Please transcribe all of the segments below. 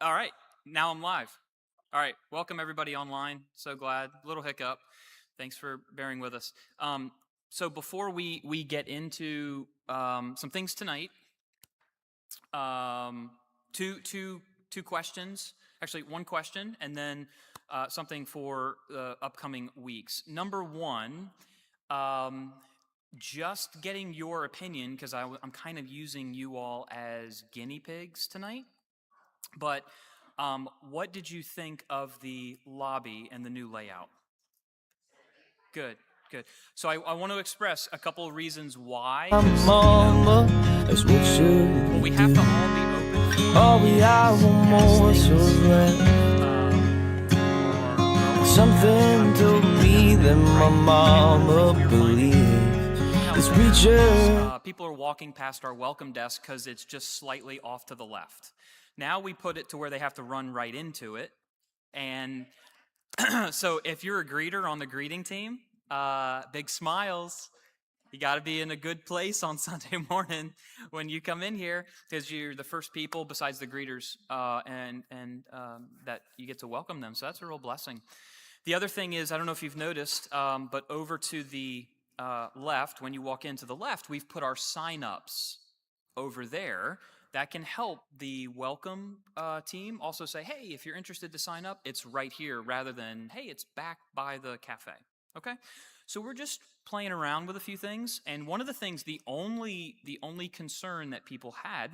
All right. Now I'm live. All right. Welcome everybody online. So glad. Little hiccup. Thanks for bearing with us. So before we get into some things tonight, um, two questions. Actually, one question, and then something for the upcoming weeks. Number one, um, just getting your opinion because I'm kind of using you all as guinea pigs tonight. But what did you think of the lobby and the new layout? Good, good. So I want to express a couple of reasons why. Mama, that's what should Well, we have to all be open. all we have more so something told me that my mama believed this preacher. People are walking past our welcome desk because it's just slightly off to the left. Now we put it to where they have to run right into it. And so if you're a greeter on the greeting team, big smiles. You got to be in a good place on Sunday morning when you come in here because you're the first people besides the greeters and that you get to welcome them. So that's a real blessing. The other thing is, I don't know if you've noticed, but over to the left, when you walk into the left, we've put our sign-ups over there. That can help the welcome team also say, hey, if you're interested to sign up, it's right here rather than, hey, it's back by the cafe. Okay? So we're just playing around with a few things. And one of the things, the only concern that people had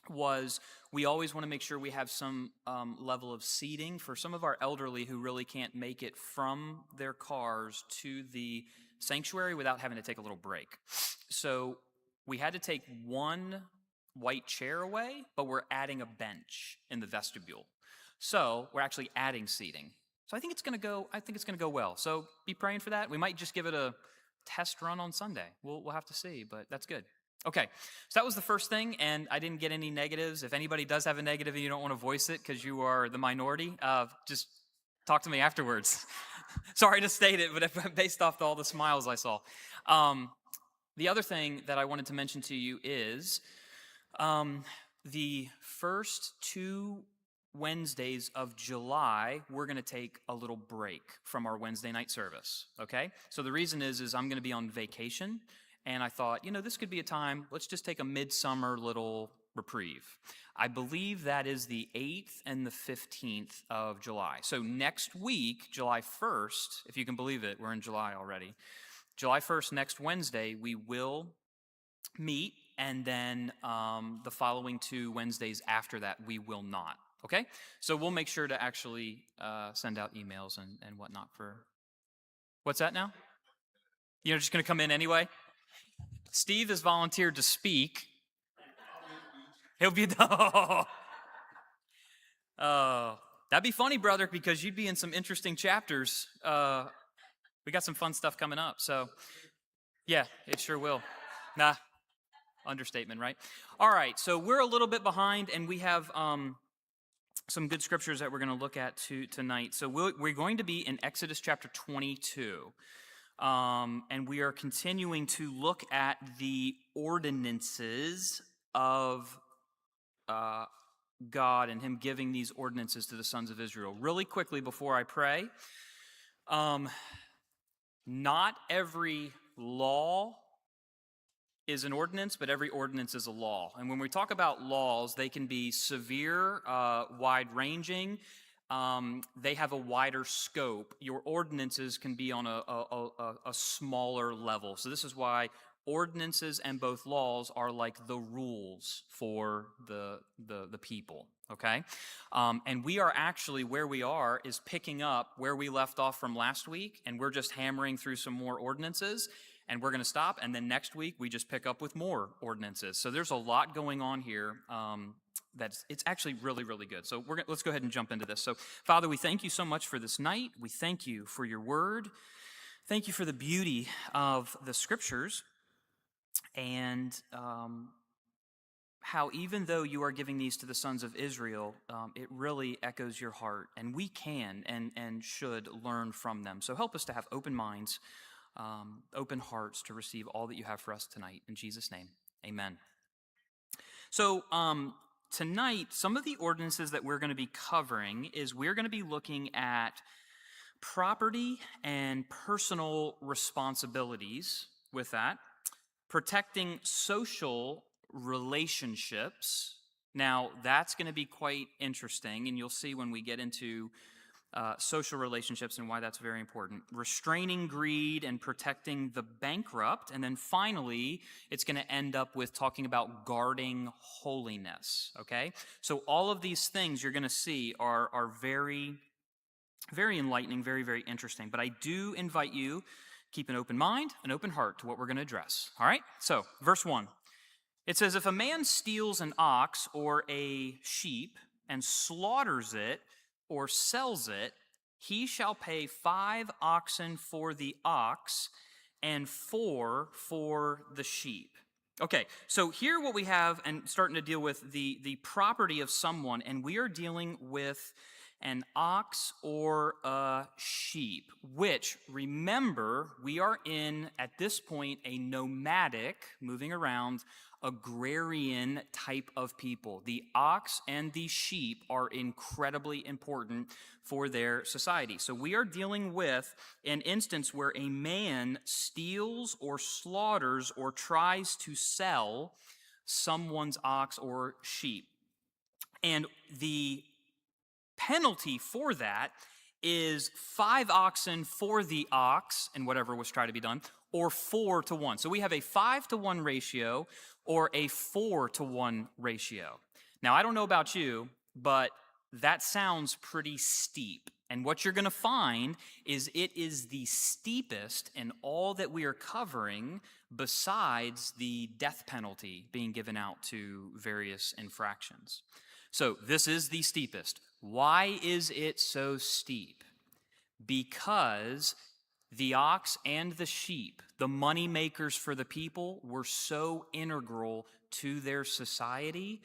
was we always want to make sure we have some level of seating for some of our elderly who really can't make it from their cars to the sanctuary without having to take a little break. So we had to take one white chair away, but we're adding a bench in the vestibule. So we're actually adding seating. So I think it's going to go well. So be praying for that. We might just give it a test run on Sunday. We'll have to see, but that's good. Okay, so that was the first thing, and I didn't get any negatives. If anybody does have a negative and you don't want to voice it because you are the minority, just talk to me afterwards. Sorry to state it, but based off all the smiles I saw. The other thing that I wanted to mention to you is the first 2 Wednesdays of July, we're going to take a little break from our Wednesday night service, okay? So the reason is I'm going to be on vacation. And I thought, this could be a time, let's just take a midsummer little reprieve. I believe that is the 8th and the 15th of July. So next week, July 1st, if you can believe it, we're in July already. July 1st, next Wednesday, we will meet. And then the following 2 Wednesdays after that, we will not. Okay? So we'll make sure to actually send out emails and whatnot for... What's that now? You're just going to come in anyway? Steve has volunteered to speak. He'll be oh, that'd be funny, brother, because you'd be in some interesting chapters. We got some fun stuff coming up, so yeah, it sure will. Nah, understatement, right? All right, so we're a little bit behind, and we have some good scriptures that we're going to look at tonight. So we're going to be in Exodus chapter 22. And we are continuing to look at the ordinances of God and Him giving these ordinances to the sons of Israel. Really quickly before I pray, not every law is an ordinance, but every ordinance is a law. And when we talk about laws, they can be severe, wide-ranging. They have a wider scope. Your ordinances can be on a smaller level. So this is why ordinances and both laws are like the rules for the people, okay? And we are actually, where we are, is picking up where we left off from last week, and we're just hammering through some more ordinances, and we're going to stop, and then next week we just pick up with more ordinances. So there's a lot going on here. It's actually really, really good. So let's go ahead and jump into this. So, Father, we thank you so much for this night. We thank you for your word. Thank you for the beauty of the scriptures and how even though you are giving these to the sons of Israel, it really echoes your heart, and we can and should learn from them. So help us to have open minds, open hearts to receive all that you have for us tonight. In Jesus' name, amen. So, Tonight, some of the ordinances that we're going to be covering is we're going to be looking at property and personal responsibilities with that, protecting social relationships. Now, that's going to be quite interesting, and you'll see when we get into social relationships and why that's very important. Restraining greed and protecting the bankrupt. And then finally, it's going to end up with talking about guarding holiness, okay? So all of these things you're going to see are very, very enlightening, very, very interesting. But I do invite you, keep an open mind, an open heart to what we're going to address, all right? So, verse 1. It says, if a man steals an ox or a sheep and slaughters it, or sells it, he shall pay 5 oxen for the ox and 4 for the sheep. Okay, so here what we have, and starting to deal with the property of someone, and we are dealing with an ox or a sheep, which, remember, we are in, at this point, a nomadic, moving around, agrarian type of people. The ox and the sheep are incredibly important for their society. So we are dealing with an instance where a man steals or slaughters or tries to sell someone's ox or sheep. And the penalty for that is 5 oxen for the ox and whatever was tried to be done, or 4 to 1. So we have a 5 to 1 ratio or a 4 to 1 ratio. Now, I don't know about you, but that sounds pretty steep. And what you're going to find is it is the steepest in all that we are covering besides the death penalty being given out to various infractions. So this is the steepest. Why is it so steep? Because the ox and the sheep, the money makers for the people, were so integral to their society.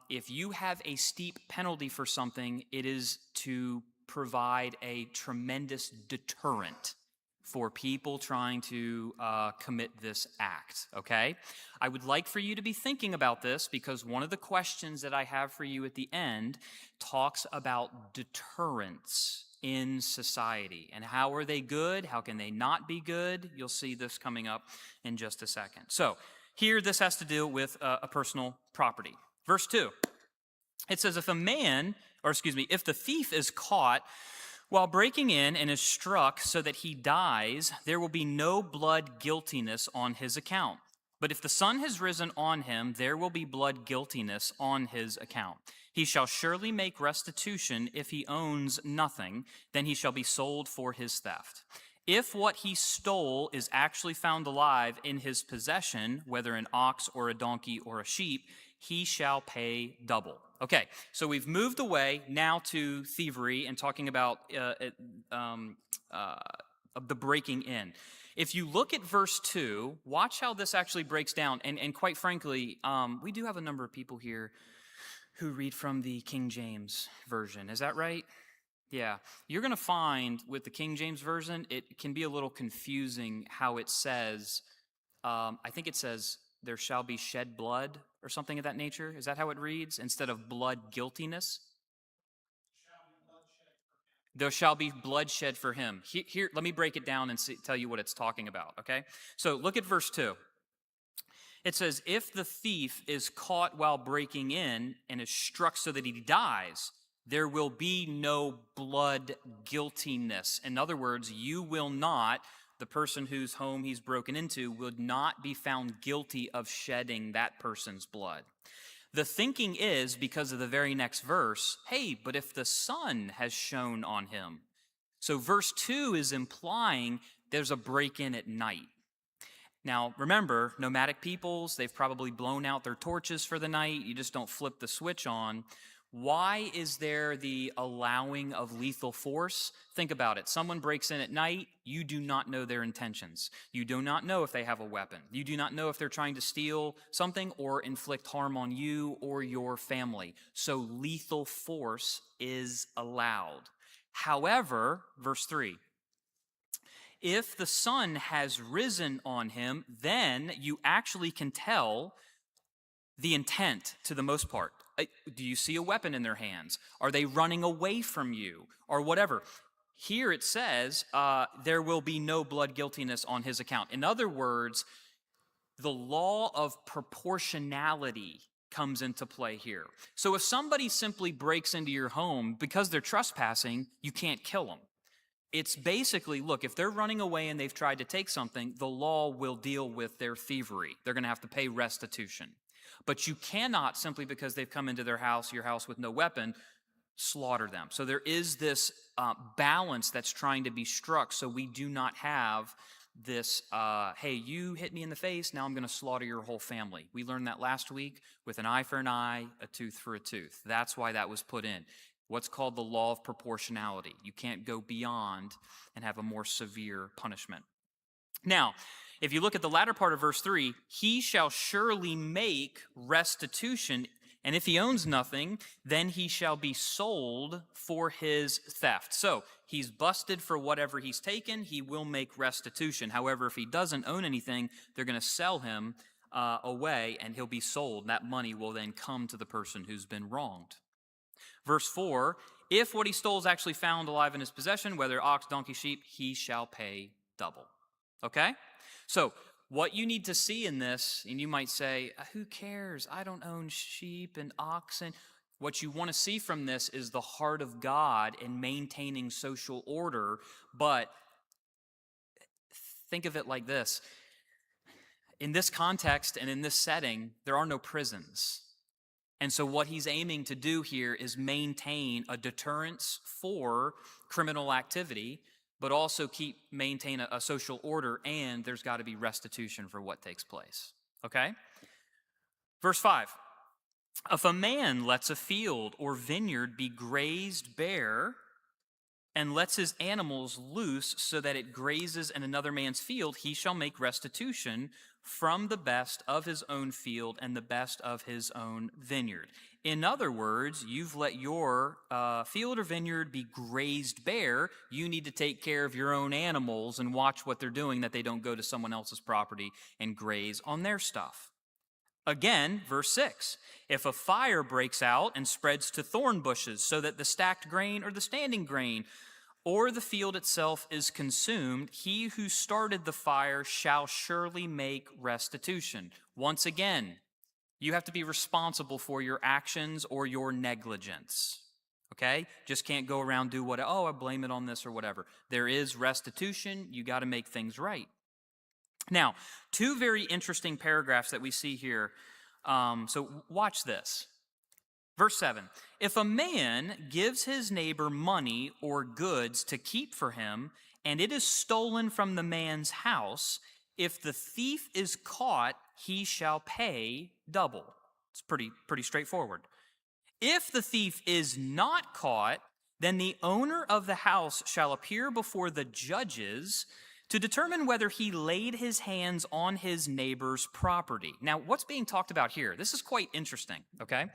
If you have a steep penalty for something, it is to provide a tremendous deterrent for people trying to commit this act, okay? I would like for you to be thinking about this because one of the questions that I have for you at the end talks about deterrents in society. And how are they good? How can they not be good? You'll see this coming up in just a second. So here this has to do with a personal property. Verse 2, it says, if the thief is caught while breaking in and is struck so that he dies, there will be no blood guiltiness on his account. But if the sun has risen on him, there will be blood guiltiness on his account. He shall surely make restitution if he owns nothing, then he shall be sold for his theft. If what he stole is actually found alive in his possession, whether an ox or a donkey or a sheep, he shall pay double. Okay, so we've moved away now to thievery and talking about the breaking in. If you look at verse 2, watch how this actually breaks down. And quite frankly, we do have a number of people here who read from the King James Version. Is that right? Yeah. You're going to find with the King James Version, it can be a little confusing how it says, I think it says, there shall be shed blood or something of that nature. Is that how it reads? Instead of blood guiltiness? There shall be bloodshed for him. Here, let me break it down and tell you what it's talking about, okay? So look at verse 2. It says, if the thief is caught while breaking in and is struck so that he dies, there will be no blood guiltiness. In other words, you will not, the person whose home he's broken into, would not be found guilty of shedding that person's blood. The thinking is, because of the very next verse, hey, but if the sun has shone on him. So verse 2 is implying there's a break-in at night. Now, remember, nomadic peoples, they've probably blown out their torches for the night. You just don't flip the switch on. Why is there the allowing of lethal force? Think about it. Someone breaks in at night. You do not know their intentions. You do not know if they have a weapon. You do not know if they're trying to steal something or inflict harm on you or your family. So lethal force is allowed. However, verse 3, if the sun has risen on him, then you actually can tell the intent to the most part. Do you see a weapon in their hands? Are they running away from you or whatever? Here it says there will be no blood guiltiness on his account. In other words, the law of proportionality comes into play here. So if somebody simply breaks into your home because they're trespassing, you can't kill them. It's basically, look, if they're running away and they've tried to take something, the law will deal with their thievery. They're going to have to pay restitution. But you cannot, simply because they've come into your house with no weapon, slaughter them. So there is this balance that's trying to be struck so we do not have this, hey, you hit me in the face, now I'm going to slaughter your whole family. We learned that last week with an eye for an eye, a tooth for a tooth. That's why that was put in. What's called the law of proportionality. You can't go beyond and have a more severe punishment. Now, if you look at the latter part of verse 3, he shall surely make restitution, and if he owns nothing, then he shall be sold for his theft. So he's busted for whatever he's taken. He will make restitution. However, if he doesn't own anything, they're going to sell him away, and he'll be sold. That money will then come to the person who's been wronged. Verse 4, if what he stole is actually found alive in his possession, whether ox, donkey, sheep, he shall pay double. Okay? So what you need to see in this, and you might say, who cares? I don't own sheep and oxen. What you want to see from this is the heart of God in maintaining social order. But think of it like this. In this context and in this setting, there are no prisons. And so what he's aiming to do here is maintain a deterrence for criminal activity, but also maintain a social order, and there's got to be restitution for what takes place. Okay? Verse 5, if a man lets a field or vineyard be grazed bare and lets his animals loose so that it grazes in another man's field, he shall make restitution from the best of his own field and the best of his own vineyard. In other words, you've let your field or vineyard be grazed bare. You need to take care of your own animals and watch what they're doing, that they don't go to someone else's property and graze on their stuff. Again, verse 6, if a fire breaks out and spreads to thorn bushes so that the stacked grain or the standing grain or the field itself is consumed, he who started the fire shall surely make restitution. Once again, you have to be responsible for your actions or your negligence. Okay? Just can't go around do I blame it on this or whatever. There is restitution. You got to make things right. Now, two very interesting paragraphs that we see here. So watch this. Verse 7, if a man gives his neighbor money or goods to keep for him, and it is stolen from the man's house, if the thief is caught, he shall pay double. It's pretty straightforward. If the thief is not caught, then the owner of the house shall appear before the judges to determine whether he laid his hands on his neighbor's property. Now, what's being talked about here? This is quite interesting, okay?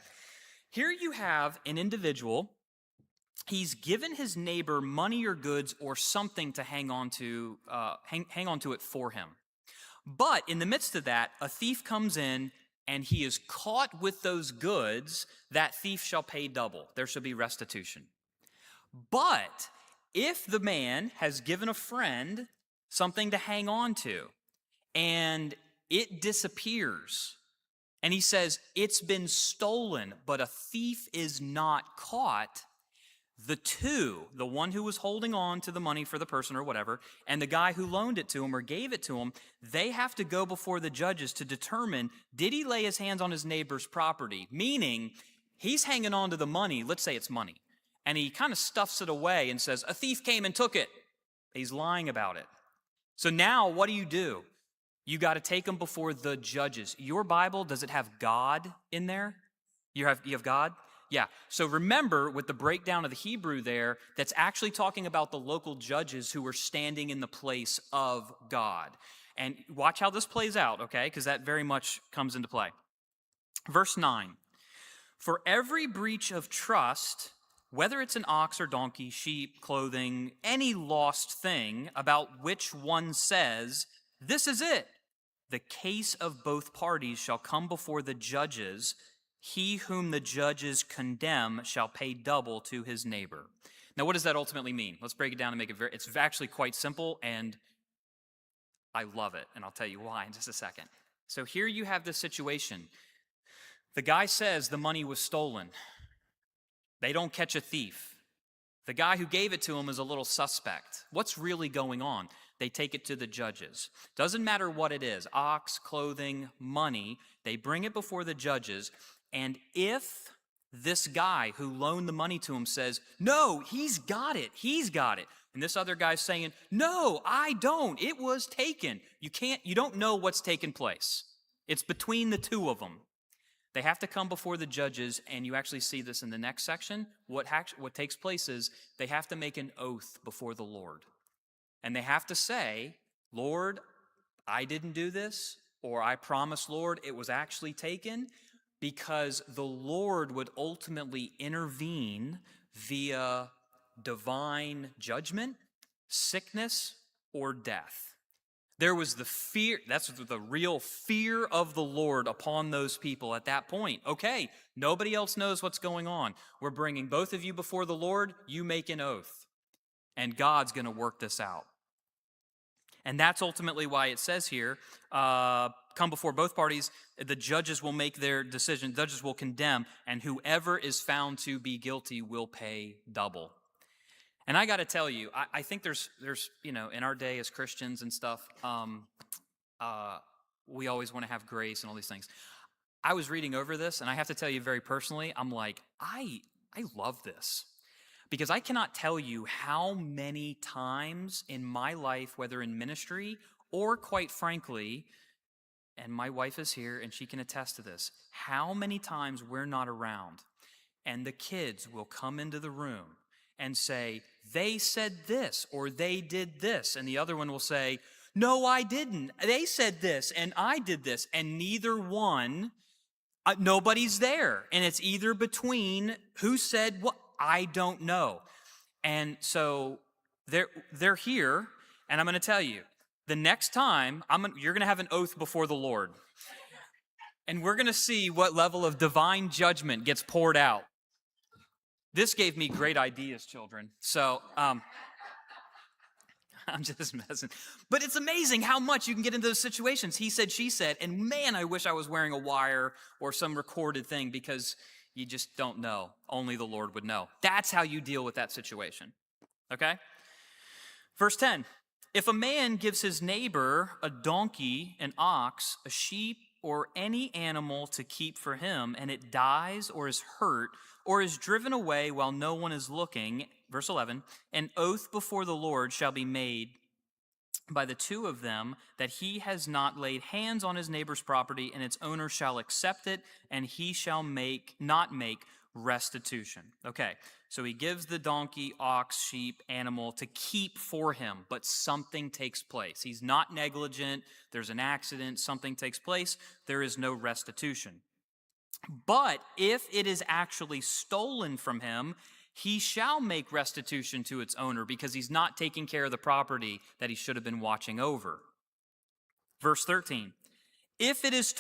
Here you have an individual. He's given his neighbor money or goods or something to hang on to it for him. But in the midst of that, a thief comes in and he is caught with those goods. That thief shall pay double. There shall be restitution. But if the man has given a friend something to hang on to and it disappears, and he says, it's been stolen, but a thief is not caught, the one who was holding on to the money for the person or whatever, and the guy who loaned it to him or gave it to him, they have to go before the judges to determine, did he lay his hands on his neighbor's property? Meaning, he's hanging on to the money, let's say it's money, and he kind of stuffs it away and says, a thief came and took it. He's lying about it. So now what do? You got to take them before the judges. Your Bible, does it have God in there? You have God? Yeah. So remember, with the breakdown of the Hebrew there, that's actually talking about the local judges who were standing in the place of God. And watch how this plays out, okay? Because that very much comes into play. Verse 9, for every breach of trust, whether it's an ox or donkey, sheep, clothing, any lost thing about which one says, this is it, the case of both parties shall come before the judges, He whom the judges condemn shall pay double to his neighbor. Now, what does that ultimately mean? Let's break it down and make it it's actually quite simple, and I love it, and I'll tell you why in just a second. So here you have this situation. The guy says the money was stolen. They don't catch a thief. The guy who gave it to him is a little suspect. What's really going on? They take it to the judges. Doesn't matter what it is, ox, clothing, money, they bring it before the judges, and if this guy who loaned the money to him says, no, he's got it, and this other guy's saying, no, I don't, it was taken. You don't know what's taken place. It's between the two of them. They have to come before the judges, and you actually see this in the next section. What takes place is they have to make an oath before the Lord. And they have to say, Lord, I didn't do this, or I promise, Lord, it was actually taken, because the Lord would ultimately intervene via divine judgment, sickness, or death. There was the fear, that's the real fear of the Lord upon those people at that point. Okay, nobody else knows what's going on. We're bringing both of you before the Lord, you make an oath, and God's going to work this out. And that's ultimately why it says here, come before both parties, the judges will make their decision, judges will condemn, and whoever is found to be guilty will pay double. And I got to tell you, I think there's in our day as Christians and stuff, we always want to have grace and all these things. I was reading over this, and I have to tell you very personally, I'm like, I love this. Because I cannot tell you how many times in my life, whether in ministry or quite frankly, and my wife is here and she can attest to this, how many times we're not around and the kids will come into the room and say, they said this or they did this. And the other one will say, no, I didn't. They said this and I did this. And neither one, nobody's there. And it's either between who said what. I don't know. And so they're here, and I'm going to tell you, the next time, you're going to have an oath before the Lord. And we're going to see what level of divine judgment gets poured out. This gave me great ideas, children. So I'm just messing. But it's amazing how much you can get into those situations. He said, she said, and man, I wish I was wearing a wire or some recorded thing, because you just don't know. Only the Lord would know. That's how you deal with that situation. Okay? Verse 10. If a man gives his neighbor a donkey, an ox, a sheep, or any animal to keep for him, and it dies or is hurt or is driven away while no one is looking, verse 11, an oath before the Lord shall be made by the two of them that he has not laid hands on his neighbor's property, and its owner shall accept it, and he shall not make restitution. Okay, so he gives the donkey, ox, sheep, animal to keep for him, but something takes place. He's not negligent. There's an accident. Something takes place. There is no restitution. But if it is actually stolen from him, he shall make restitution to its owner, because he's not taking care of the property that he should have been watching over. Verse 13, if it is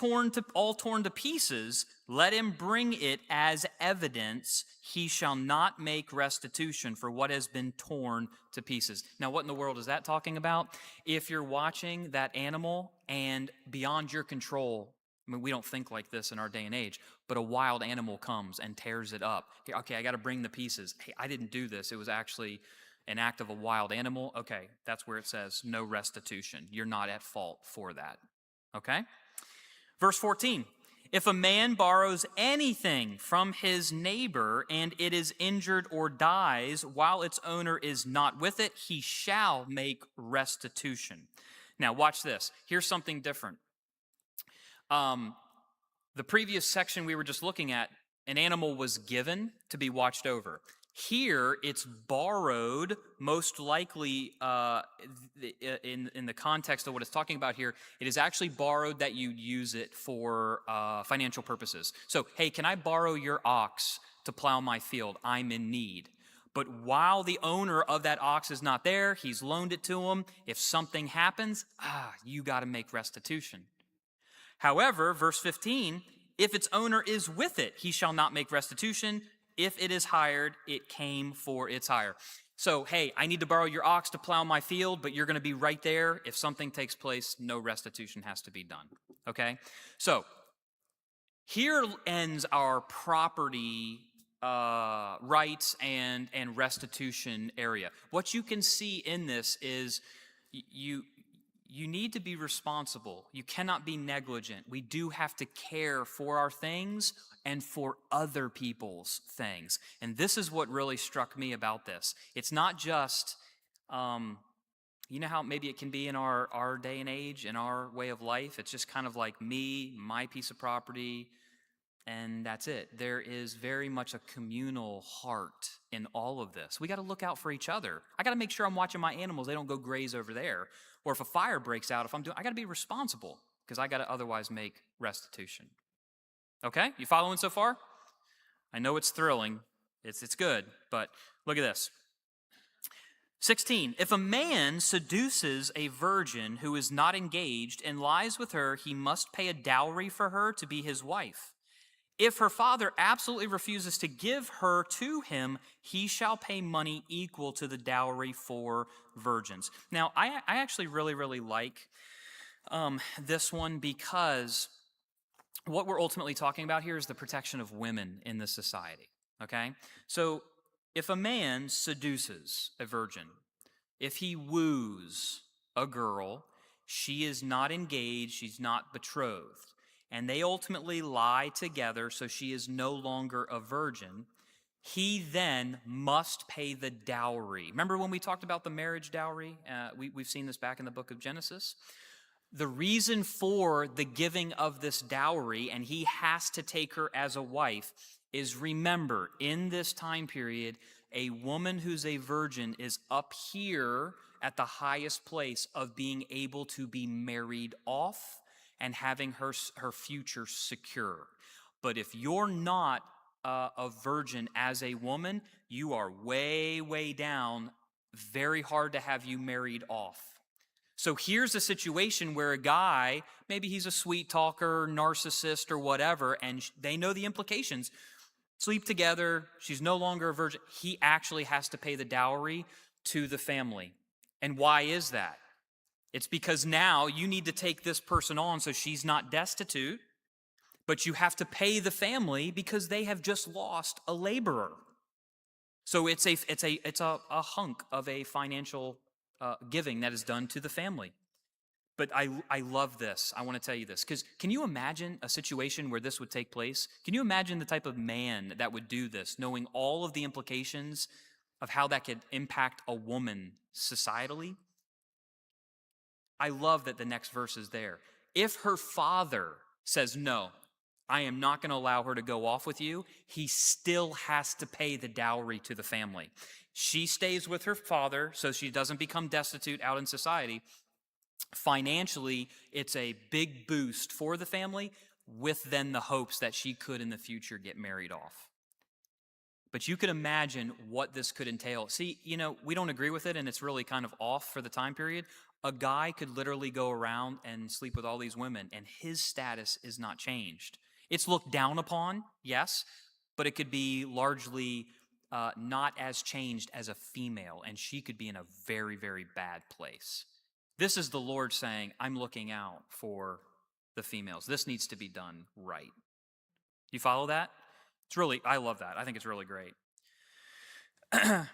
all torn to pieces, let him bring it as evidence. He shall not make restitution for what has been torn to pieces. Now, what in the world is that talking about? If you're watching that animal and beyond your control, I mean, we don't think like this in our day and age, but a wild animal comes and tears it up. Okay, I got to bring the pieces. Hey, I didn't do this. It was actually an act of a wild animal. Okay, that's where it says no restitution. You're not at fault for that. Okay? Verse 14, if a man borrows anything from his neighbor and it is injured or dies while its owner is not with it, he shall make restitution. Now, watch this. Here's something different. The previous section we were just looking at, an animal was given to be watched over. Here, it's borrowed, most likely in the context of what it's talking about here, it is actually borrowed that you use it for financial purposes. So, hey, can I borrow your ox to plow my field? I'm in need. But while the owner of that ox is not there, he's loaned it to him. If something happens, you got to make restitution. However, verse 15, If its owner is with it, he shall not make restitution. If it is hired, it came for its hire. So, hey, I need to borrow your ox to plow my field, but you're going to be right there. If something takes place, no restitution has to be done. Okay? So, here ends our property rights and restitution area. What you can see in this is you need to be responsible. You cannot be negligent. We do have to care for our things and for other people's things. And this is what really struck me about this. It's not just, you know how maybe it can be in our day and age, in our way of life. It's just kind of like me, my piece of property, and that's it. There is very much a communal heart in all of this. We got to look out for each other. I got to make sure I'm watching my animals. They don't go graze over there. Or if a fire breaks out, I got to be responsible because I got to otherwise make restitution. Okay? You following so far? I know it's thrilling. It's good, but look at this. 16, if a man seduces a virgin who is not engaged and lies with her, he must pay a dowry for her to be his wife. If her father absolutely refuses to give her to him, he shall pay money equal to the dowry for virgins. Now, I actually really, really like this one because what we're ultimately talking about here is the protection of women in this society, okay? So if a man seduces a virgin, if he woos a girl, she is not engaged, she's not betrothed, and they ultimately lie together so she is no longer a virgin, he then must pay the dowry. Remember when we talked about the marriage dowry? We've seen this back in the book of Genesis. The reason for the giving of this dowry, and he has to take her as a wife, is remember, in this time period, a woman who's a virgin is up here at the highest place of being able to be married off and having her future secure. But if you're not a virgin as a woman, you are way, way down, very hard to have you married off. So here's a situation where a guy, maybe he's a sweet talker, narcissist, or whatever, and they know the implications. Sleep together, she's no longer a virgin. He actually has to pay the dowry to the family. And why is that? It's because now you need to take this person on so she's not destitute, but you have to pay the family because they have just lost a laborer. So it's a hunk of a financial giving that is done to the family. But I love this. I want to tell you this. Because can you imagine a situation where this would take place? Can you imagine the type of man that would do this, knowing all of the implications of how that could impact a woman societally? I love that the next verse is there. If her father says, no, I am not going to allow her to go off with you, he still has to pay the dowry to the family. She stays with her father so she doesn't become destitute out in society. Financially, it's a big boost for the family with then the hopes that she could in the future get married off. But you could imagine what this could entail. See, we don't agree with it and it's really kind of off for the time period. A guy could literally go around and sleep with all these women and his status is not changed. It's looked down upon, yes, but it could be largely not as changed as a female, and she could be in a very, very bad place. This is the Lord saying, I'm looking out for the females. This needs to be done right. You follow that? I love that. I think it's really great.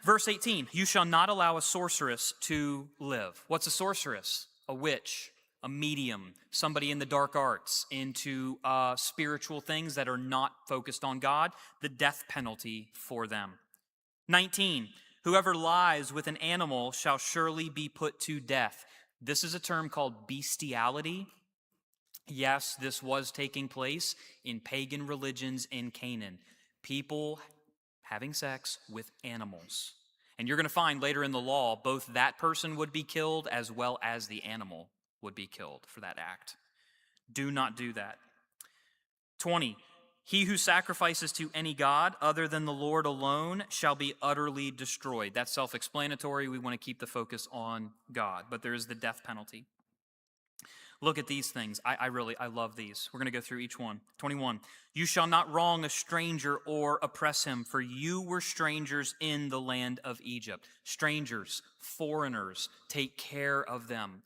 Verse 18, you shall not allow a sorceress to live. What's a sorceress? A witch, a medium, somebody in the dark arts, into spiritual things that are not focused on God, the death penalty for them. 19, whoever lies with an animal shall surely be put to death. This is a term called bestiality. Yes, this was taking place in pagan religions in Canaan. People having sex with animals. And you're going to find later in the law, both that person would be killed as well as the animal would be killed for that act. Do not do that. 20, he who sacrifices to any god other than the Lord alone shall be utterly destroyed. That's self-explanatory. We want to keep the focus on God, but there is the death penalty. Look at these things. I love these. We're going to go through each one. 21. You shall not wrong a stranger or oppress him, for you were strangers in the land of Egypt. Strangers, foreigners, take care of them.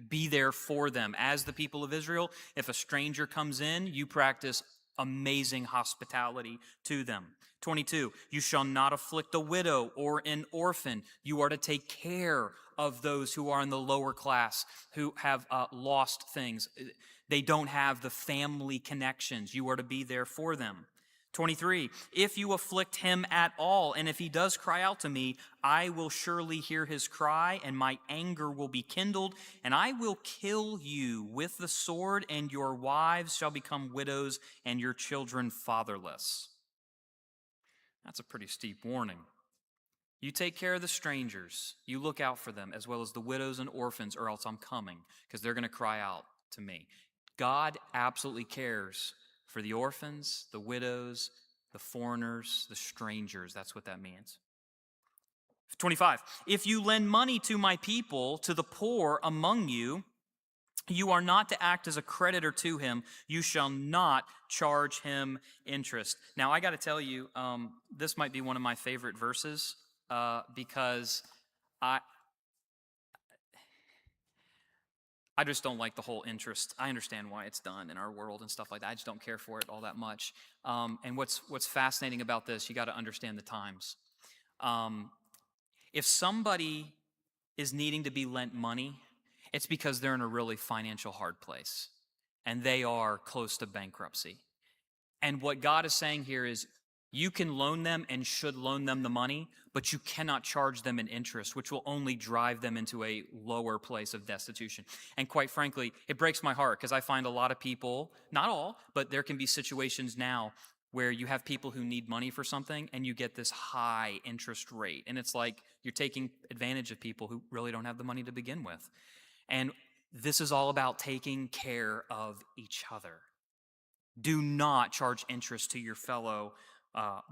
Be there for them. As the people of Israel, if a stranger comes in, you practice amazing hospitality to them. 22, you shall not afflict a widow or an orphan. You are to take care of those who are in the lower class, who have lost things. They don't have the family connections. You are to be there for them. 23, if you afflict him at all, and if he does cry out to me, I will surely hear his cry, and my anger will be kindled, and I will kill you with the sword, and your wives shall become widows, and your children fatherless. That's a pretty steep warning. You take care of the strangers. You look out for them, as well as the widows and orphans, or else I'm coming, because they're going to cry out to me. God absolutely cares for the orphans, the widows, the foreigners, the strangers. That's what that means. 25, if you lend money to my people, to the poor among you, you are not to act as a creditor to him. You shall not charge him interest. Now, I got to tell you, this might be one of my favorite verses because I just don't like the whole interest. I understand why it's done in our world and stuff like that. I just don't care for it all that much. And what's fascinating about this, you got to understand the times. If somebody is needing to be lent money, it's because they're in a really financial hard place, and they are close to bankruptcy. And what God is saying here is, you can loan them and should loan them the money, but you cannot charge them an interest, which will only drive them into a lower place of destitution. And quite frankly, it breaks my heart because I find a lot of people, not all, but there can be situations now where you have people who need money for something and you get this high interest rate. And it's like you're taking advantage of people who really don't have the money to begin with. And this is all about taking care of each other. Do not charge interest to your fellow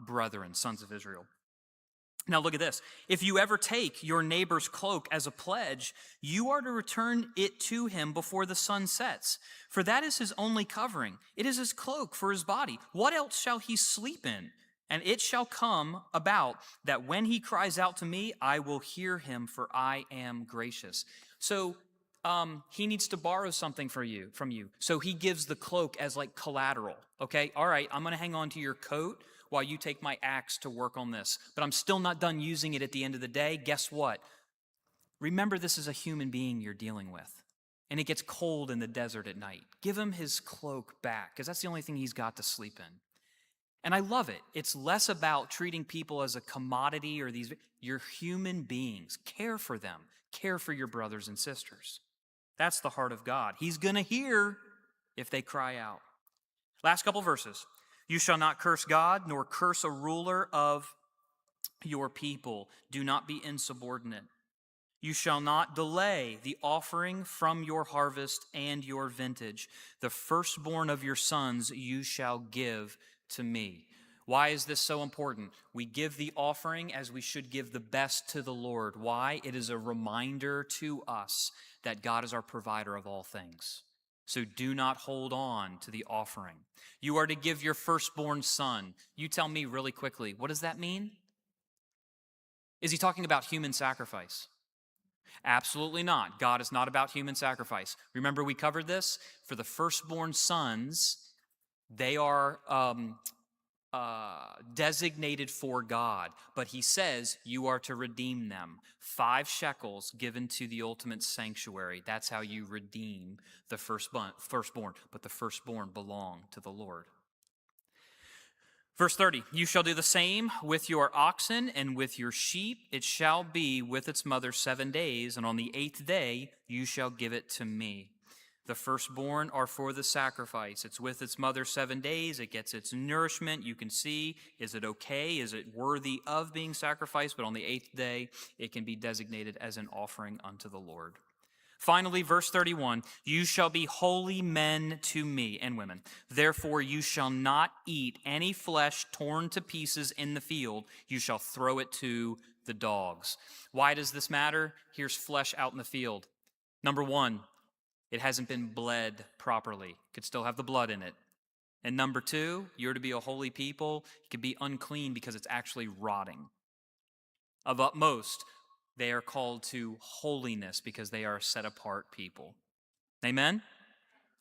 brethren, sons of Israel. Now look at this. If you ever take your neighbor's cloak as a pledge, you are to return it to him before the sun sets. For that is his only covering. It is his cloak for his body. What else shall he sleep in? And it shall come about that when he cries out to me, I will hear him, for I am gracious. So he needs to borrow something from you. So he gives the cloak as like collateral. Okay, all right, I'm going to hang on to your coat while you take my axe to work on this. But I'm still not done using it at the end of the day. Guess what? Remember, this is a human being you're dealing with. And it gets cold in the desert at night. Give him his cloak back, because that's the only thing he's got to sleep in. And I love it. It's less about treating people as a commodity or you're human beings. Care for them. Care for your brothers and sisters. That's the heart of God. He's going to hear if they cry out. Last couple verses. You shall not curse God, nor curse a ruler of your people. Do not be insubordinate. You shall not delay the offering from your harvest and your vintage. The firstborn of your sons you shall give to me. Why is this so important? We give the offering as we should give the best to the Lord. Why? It is a reminder to us that God is our provider of all things. So do not hold on to the offering. You are to give your firstborn son. You tell me really quickly, what does that mean? Is he talking about human sacrifice? Absolutely not. God is not about human sacrifice. Remember, we covered this? For the firstborn sons, they are designated for God, but he says you are to redeem them. 5 shekels given to the ultimate sanctuary. That's how you redeem the firstborn, but the firstborn belong to the Lord. Verse 30, you shall do the same with your oxen and with your sheep. It shall be with its mother 7 days, and on the 8th day you shall give it to me. The firstborn are for the sacrifice. It's with its mother 7 days. It gets its nourishment. You can see, is it okay? Is it worthy of being sacrificed? But on the 8th day, it can be designated as an offering unto the Lord. Finally, verse 31, you shall be holy men to me and women. Therefore, you shall not eat any flesh torn to pieces in the field. You shall throw it to the dogs. Why does this matter? Here's flesh out in the field. Number 1, It hasn't been bled properly. Could still have the blood in it. And number 2, you're to be a holy people. It could be unclean because it's actually rotting. Of utmost, they are called to holiness because they are a set apart people. Amen?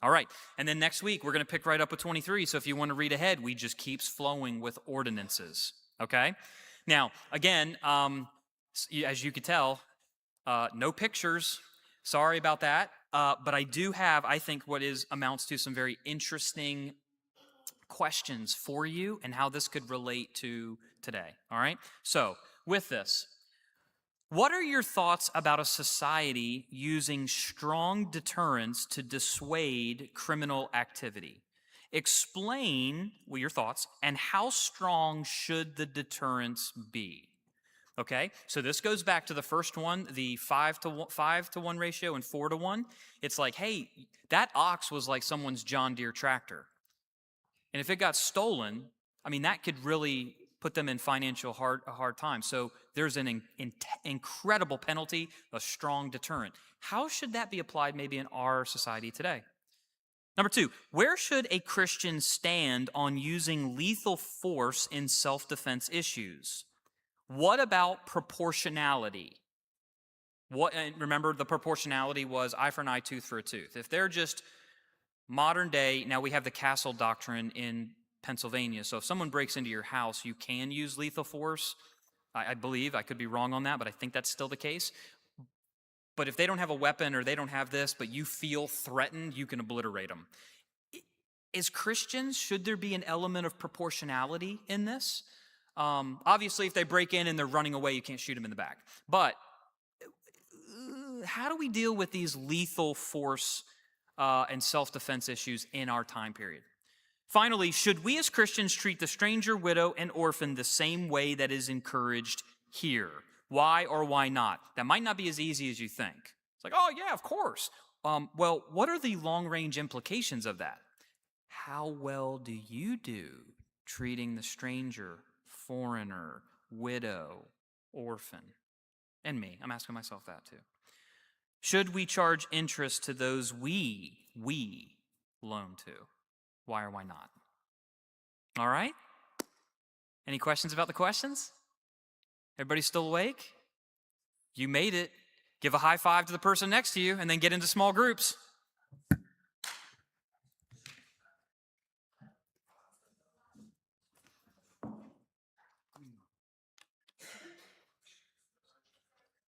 All right. And then next week, we're going to pick right up with 23. So if you want to read ahead, we just keeps flowing with ordinances. Okay? Now, again, as you could tell, no pictures. Sorry about that. But I do have, I think, what amounts to some very interesting questions for you and how this could relate to today. All right? So, with this, what are your thoughts about a society using strong deterrence to dissuade criminal activity? Explain your thoughts and how strong should the deterrence be? Okay, so this goes back to the first one, the 5 to 1 ratio and 4 to 1. It's like, hey, that ox was like someone's John Deere tractor. And if it got stolen, I mean, that could really put them in financial hard time. So there's an incredible penalty, a strong deterrent. How should that be applied maybe in our society today? Number 2, where should a Christian stand on using lethal force in self-defense issues? What about proportionality? And remember, the proportionality was eye for an eye, tooth for a tooth. If they're just modern day, now we have the castle doctrine in Pennsylvania. So if someone breaks into your house, you can use lethal force. I believe, I could be wrong on that, but I think that's still the case. But if they don't have a weapon or they don't have this, but you feel threatened, you can obliterate them. As Christians, should there be an element of proportionality in this? Obviously, if they break in and they're running away, you can't shoot them in the back. But how do we deal with these lethal force and self-defense issues in our time period? Finally, should we as Christians treat the stranger, widow, and orphan the same way that is encouraged here? Why or why not? That might not be as easy as you think. It's like, oh yeah, of course. Well, what are the long-range implications of that? How well do you do treating the stranger, foreigner, widow, orphan? And me, I'm asking myself that too. Should we charge interest to those we loan to? Why or why not? All right? Any questions about the questions? Everybody still awake? You made it. Give a high five to the person next to you and then get into small groups.